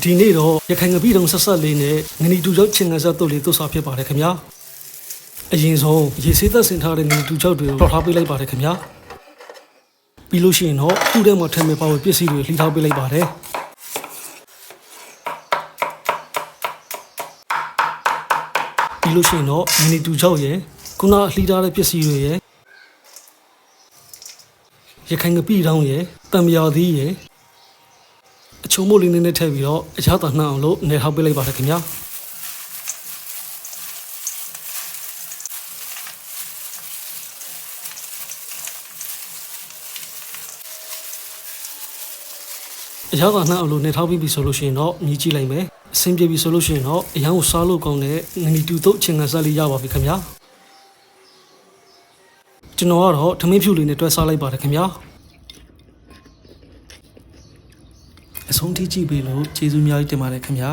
ဒီနေ့တော့ရခိုင်ငပီတုံဆက်ဆက်လေးနဲ့ငနီတူချောက်ချင်ငဆက်တို့လေးသွတ်စားဖြစ်ပါတယ်ခင်ဗျာအရင်ဆုံးရေဆေးသက်ဆင်ထားတဲ့ငနီတူချောက်တွေကိုထောက်ထားပေးလိုက်ပါတယ်ခင်ဗျာပြီးလို့ရှိရင်တော့ခုထဲမှာထည့်မဲ့ပါဝယ်ပစ္စည်းတွေလှီထားပေးလိုက်ပါတယ်ပြီးလို့ရှိရင်တော့ငနီတူချောက်ရဲ့ခုနလှီထားတဲ့ပစ္စည်းတွေရဲ့ရခိုင်ငပီတောင်းရဲ့တံမြာသီးရဲ့အချုံမို့လေးနဲ့ထည့်ပြီးတော့အချားတာနှံ့အောင်လို့နေထောက်ပေးလိုက်ပါတယ်ခင်ဗျာအချားတာနှံ့အောင်လို့နေထောက်ပြီးပြီဆိုလို့ရှိရင်တော့မြည်ကြည့်လိုက်မယ်အဆင်ပြေပြီဆိုလို့ရှိရင်တော့အရန်ကိုစားလို့ကောင်းတဲ့ငနီတူတုတ်ချင်ငဆက်လေးရပါပြီခင်ဗျာကျွန်တော်ကတော့ထမင်းဖြူလေးနဲ့တွဲစားလိုက်ပါတယ်ခင်ဗျာအဆုံးထိကြည့်ပေးလို့ကျေးဇူးများကြီးတင်ပါတယ်ခင်ဗျာ